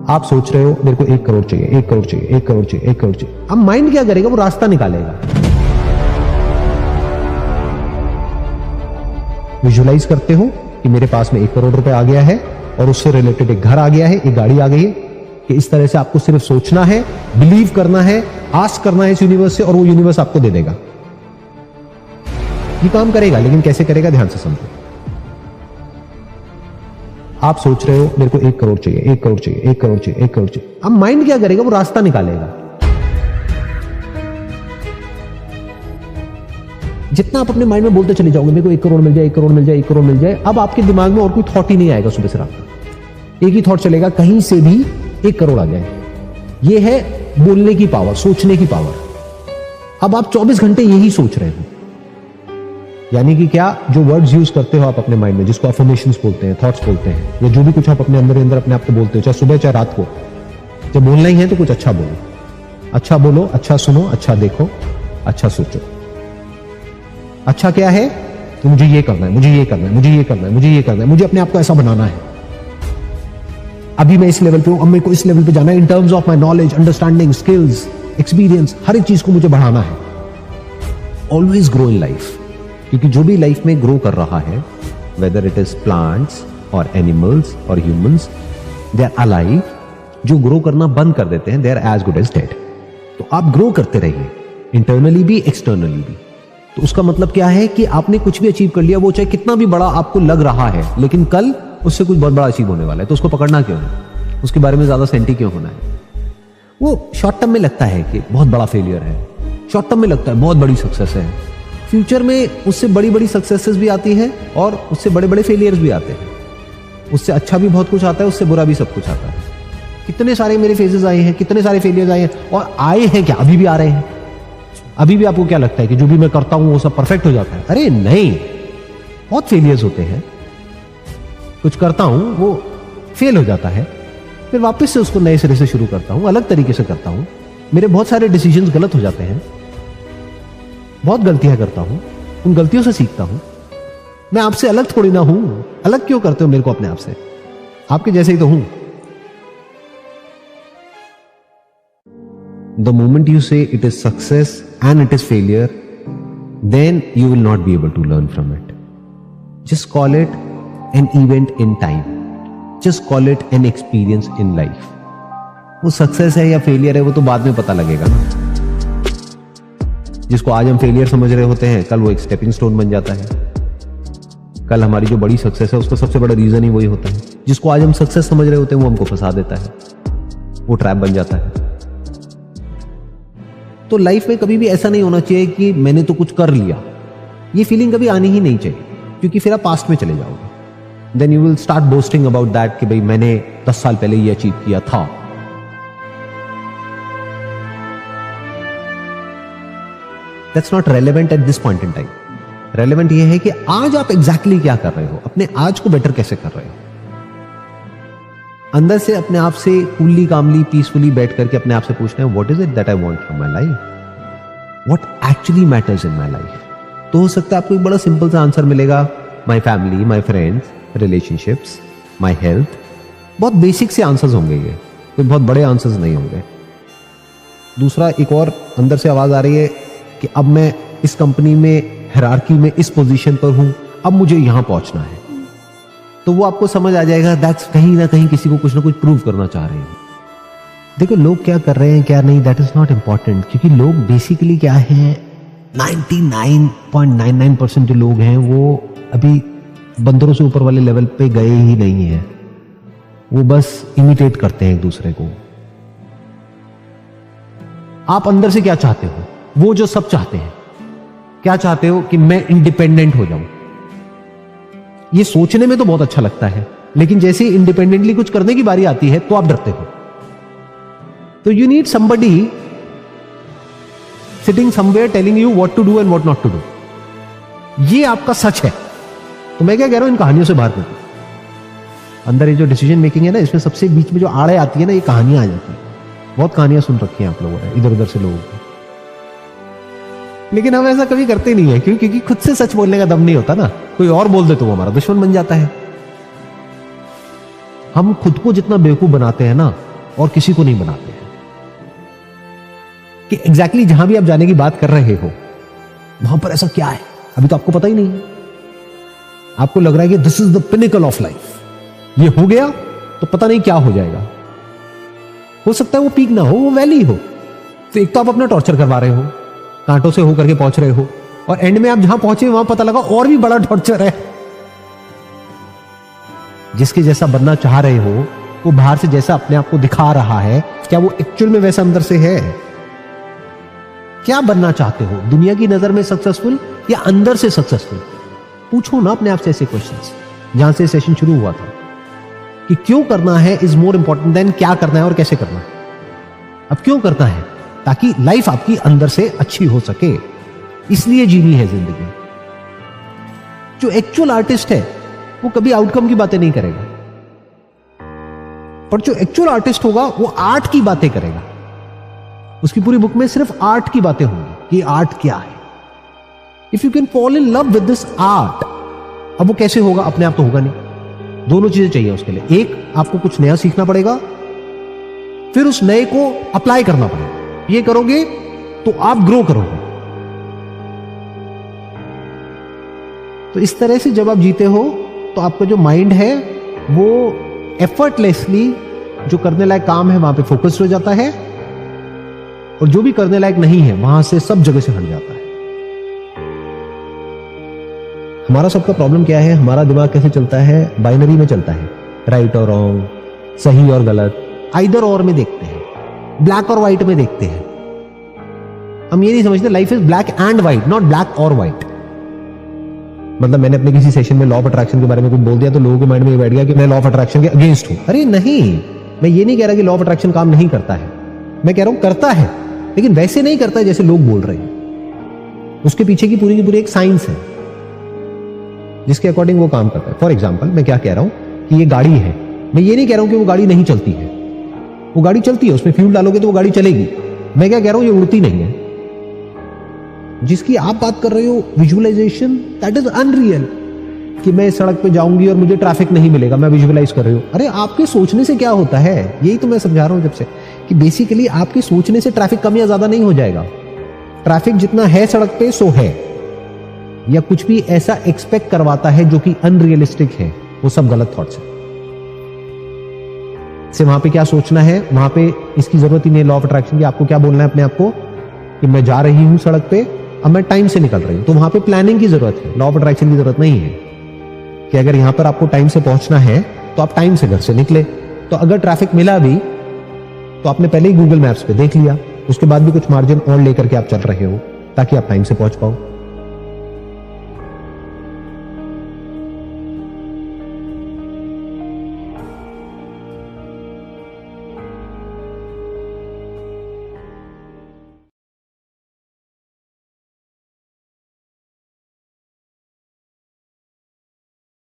आप सोच रहे हो मेरे को 1 करोड़ चाहिए, 1 करोड़ चाहिए, 1 करोड़ चाहिए, 1 करोड़ चाहिए। अब माइंड क्या करेगा? वो रास्ता निकालेगा। विजुलाइज करते हो कि मेरे पास में 1 करोड़ रुपए आ गया है और उससे रिलेटेड एक घर आ गया है, एक गाड़ी आ गई है, कि इस तरह से आपको सिर्फ सोचना है, बिलीव करना है, आस्क करना है इस यूनिवर्स से और वो यूनिवर्स आपको दे देगा। ये काम करेगा, लेकिन कैसे करेगा ध्यान से समझो। आप सोच रहे हो मेरे को 1 करोड़ चाहिए, 1 करोड़ चाहिए, 1 करोड़ चाहिए, 1 करोड़ चाहिए। अब माइंड क्या करेगा? वो रास्ता निकालेगा। जितना आप अपने माइंड में बोलते चले जाओगे मेरे को 1 करोड़ मिल जाए, 1 करोड़ मिल जाए, 1 करोड़ मिल जाए, अब आपके दिमाग में और कोई थॉट ही नहीं आएगा। सुबह से रात तक एक ही थॉट चलेगा, कहीं से भी 1 करोड़ आ जाए। यह है बोलने की पावर, सोचने की पावर। अब आप 24 घंटे यही सोच रहे हो, यानी कि क्या, जो वर्ड्स यूज करते हो आप अपने माइंड में, जिसको अफर्मेशंस बोलते हैं, थॉट्स बोलते हैं, या जो भी कुछ आप अपने अंदर अपने आप को बोलते हो, चाहे सुबह चाहे रात को, जब बोलना ही है तो कुछ अच्छा बोलो, अच्छा बोलो, अच्छा सुनो, अच्छा देखो, अच्छा सोचो। अच्छा क्या है? तो मुझे ये करना है, मुझे ये करना है, मुझे ये करना है, मुझे ये करना है, मुझे अपने आप को ऐसा बनाना है। अभी मैं इस लेवल पे हूं, अब मेरे को इस लेवल पे जाना है in terms of my knowledge, understanding, skills, experience, हर एक चीज को मुझे बढ़ाना है। ऑलवेज ग्रो इन लाइफ, क्योंकि जो भी लाइफ में ग्रो कर रहा है, वेदर इट इज प्लांट्स और एनिमल्स और ह्यूमंस, दे आर अलाइव। जो ग्रो करना बंद कर देते हैं, they are as good as dead. तो आप ग्रो करते रहिए, इंटरनली भी, एक्सटर्नली भी। तो उसका मतलब क्या है कि आपने कुछ भी अचीव कर लिया, वो चाहे कितना भी बड़ा आपको लग रहा है, लेकिन कल उससे कुछ बहुत बड़ा अचीव होने वाला है, तो उसको पकड़ना क्यों है? उसके बारे में ज्यादा सेंटी क्यों होना है? वो शॉर्ट टर्म में लगता है कि बहुत बड़ा फेलियर है, शॉर्ट टर्म में लगता है बहुत बड़ी सक्सेस है, फ्यूचर में उससे बड़ी बड़ी सक्सेसेस भी आती है और उससे बड़े बड़े फेलियर्स भी आते हैं। उससे अच्छा भी बहुत कुछ आता है, उससे बुरा भी सब कुछ आता है। कितने सारे मेरे फेजेस आए हैं, कितने सारे फेलियर्स आए हैं, और आए हैं क्या, अभी भी आ रहे हैं। अभी भी आपको क्या लगता है कि जो भी मैं करता हूं वो सब परफेक्ट हो जाता है? अरे नहीं, बहुत फेलियर्स होते हैं। कुछ करता हूं, वो फेल हो जाता है, फिर वापस से उसको नए सिरे से शुरू करता हूं, अलग तरीके से करता हूं। मेरे बहुत सारे डिसीजंस गलत हो जाते हैं, बहुत गलतियां करता हूं, उन गलतियों से सीखता हूं। मैं आपसे अलग थोड़ी ना हूं। अलग क्यों करते हो मेरे को अपने आप से? आपके जैसे ही तो हूं। The moment you say it is success and it is failure, then you will not be able to learn from it. Just call it an event in time. Just call it an experience in life. वो success है या failure है वो तो बाद में पता लगेगा ना। जिसको आज हम फेलियर समझ रहे होते हैं, कल वो एक स्टेपिंग स्टोन बन जाता है। कल हमारी जो बड़ी सक्सेस है उसका सबसे बड़ा रीजन ही वही होता है। जिसको आज हम सक्सेस समझ रहे होते हैं वो हमको फंसा देता है, वो ट्रैप बन जाता है। तो लाइफ में कभी भी ऐसा नहीं होना चाहिए कि मैंने तो कुछ कर लिया। ये फीलिंग कभी आनी ही नहीं चाहिए, क्योंकि फिर आप पास्ट में चले जाओगे। Then you will start boasting about that कि भाई मैंने 10 साल पहले ये अचीव किया था। That's not relevant at this point in time. Relevant ये है कि आज आप एग्जैक्टली क्या कर रहे हो, अपने आज को बेटर कैसे कर रहे हो। अंदर से अपने आप से कूलली कामली पीसफुली बैठ करके अपने आप से पूछना है, what is it that I want from my life, what actually matters in my life. तो हो सकता है आपको एक बड़ा सिंपल सा आंसर मिलेगा, my family, my friends, relationships, my health. बहुत बेसिक से आंसर्स होंगे ये, कोई बहुत बड़े आंसर्स नहीं होंगे। दूसरा, एक और अंदर से आवाज आ रही है कि अब मैं इस कंपनी में हायरार्की में इस पोजीशन पर हूं, अब मुझे यहां पहुंचना है। तो वो आपको समझ आ जाएगा दैट्स कहीं ना कहीं किसी को कुछ ना कुछ प्रूव करना चाह रहे हैं। देखो लोग क्या कर रहे हैं क्या नहीं, दैट इज नॉट इंपॉर्टेंट, क्योंकि लोग बेसिकली क्या है, 99.99% जो लोग हैं वो अभी बंदरों से ऊपर वाले लेवल पे गए ही नहीं है। वो बस इमिटेट करते हैं एक दूसरे को। आप अंदर से क्या चाहते हो? वो जो सब चाहते हैं। क्या चाहते हो? कि मैं इंडिपेंडेंट हो जाऊं। ये सोचने में तो बहुत अच्छा लगता है, लेकिन जैसे ही इंडिपेंडेंटली कुछ करने की बारी आती है तो आप डरते हो। तो you need somebody sitting somewhere telling you what to do and what not to do. ये आपका सच है। तो मैं क्या कह रहा हूं, इन कहानियों से बाहर निकलो। अंदर ये जो डिसीजन मेकिंग है ना, इसमें सबसे बीच में जो आड़े आती है ना, ये कहानियां आ जाती है। बहुत कहानियां सुन रखी हैं आप लोगों ने इधर उधर से लोगों की, लेकिन हम ऐसा कभी करते नहीं है। क्यों? क्योंकि खुद से सच बोलने का दम नहीं होता ना। कोई और बोल दे तो वो हमारा दुश्मन बन जाता है। हम खुद को जितना बेवकूफ बनाते हैं ना, और किसी को नहीं बनाते हैं। कि एग्जैक्टली जहां भी आप जाने की बात कर रहे हो वहां पर ऐसा क्या है अभी तो आपको पता ही नहीं है। आपको लग रहा है कि this is the pinnacle of life, ये हो गया तो पता नहीं क्या हो जाएगा। हो सकता है वो पीक ना हो, वो वैली हो। तो एक तो आप अपना टॉर्चर करवा रहे हो, कांटों से होकर के पहुंच रहे हो, और एंड में आप जहां पहुंचे वहां पता लगा और भी बड़ा टॉर्चर है। जिसके जैसा बनना चाह रहे हो, वो बाहर से जैसा अपने आप को दिखा रहा है, क्या वो एक्चुअल में वैसा अंदर से है? क्या बनना चाहते हो, दुनिया की नजर में सक्सेसफुल या अंदर से सक्सेसफुल? पूछो ना अपने आप से ऐसे क्वेश्चंस। जहां से सेशन शुरू हुआ था कि क्यों करना है इज मोर इंपॉर्टेंट देन क्या करना है और कैसे करना है। अब क्यों करना है? ताकि लाइफ आपकी अंदर से अच्छी हो सके, इसलिए जीनी है जिंदगी। जो एक्चुअल आर्टिस्ट है वो कभी आउटकम की बातें नहीं करेगा, पर जो एक्चुअल आर्टिस्ट होगा वो आर्ट की बातें करेगा। उसकी पूरी बुक में सिर्फ आर्ट की बातें होंगी कि आर्ट क्या है। If you can fall in love with this art, अब वो कैसे होगा? अपने आप तो होगा नहीं। दोनों चीजें चाहिए उसके लिए। एक, आपको कुछ नया सीखना पड़ेगा, फिर उस नए को अप्लाई करना पड़ेगा। ये करोगे तो आप ग्रो करोगे। तो इस तरह से जब आप जीते हो तो आपका जो माइंड है वो एफर्टलेसली जो करने लायक काम है वहां पे फोकस्ड हो जाता है, और जो भी करने लायक नहीं है वहां से सब जगह से हट जाता है। हमारा सबका प्रॉब्लम क्या है? हमारा दिमाग कैसे चलता है? बाइनरी में चलता है, राइट और रॉन्ग, सही और गलत, आइदर और में देखते हैं, ब्लैक और व्हाइट में देखते हैं। हम ये नहीं समझते life is black and white, not black और व्हाइट। मतलब मैंने अपने किसी सेशन में लॉ ऑफ अट्रैक्शन के बारे में कुछ बोल दिया तो लोगों के माइंड में ये बैठ गया कि मैं लॉ ऑफ अट्रैक्शन के अगेंस्ट हूं। अरे नहीं, मैं ये नहीं कह रहा कि लॉ ऑफ अट्रैक्शन काम नहीं करता है। मैं कह रहा हूं करता है, लेकिन वैसे नहीं करता है जैसे लोग बोल रहे हैं। उसके पीछे की पूरी एक साइंस है जिसके अकॉर्डिंग वो काम करता है। फॉर एग्जाम्पल, मैं क्या कह रहा हूं कि ये गाड़ी है, मैं ये नहीं कह रहा हूं कि वो गाड़ी नहीं चलती है। वो गाड़ी चलती है, उसमें फ्यूल डालोगे तो वो गाड़ी चलेगी। मैं क्या कह रहा हूं, ये उड़ती नहीं है। जिसकी आप बात कर रहे हो विजुअलाइजेशन, दैट इज अनरियल। कि मैं सड़क पे जाऊंगी और मुझे ट्रैफिक नहीं मिलेगा, मैं विजुअलाइज कर रही हूं। अरे आपके सोचने से क्या होता है, यही तो मैं समझा रहा हूं जब से, कि बेसिकली आपके सोचने से ट्रैफिक कम या ज्यादा नहीं हो जाएगा। ट्रैफिक जितना है सड़क पे सो है, या कुछ भी ऐसा एक्सपेक्ट करवाता है जो कि अनरियलिस्टिक है, वो सब गलत थॉट्स है। से वहां पे क्या सोचना है, वहां पे इसकी जरूरत ही नहीं लॉ ऑफ अट्रैक्शन की। आपको क्या बोलना है अपने आप को कि मैं जा रही हूं सड़क पे, अब मैं टाइम से निकल रही हूं। तो वहां पे प्लानिंग की जरूरत है, लॉ ऑफ अट्रैक्शन की जरूरत नहीं है। कि अगर यहां पर आपको टाइम से पहुंचना है तो आप टाइम से घर से निकले। तो अगर ट्रैफिक मिला भी तो आपने पहले ही गूगल मैप्स पे देख लिया, उसके बाद भी कुछ मार्जिन और लेकर के आप चल रहे हो ताकि आप टाइम से पहुंच पाओ।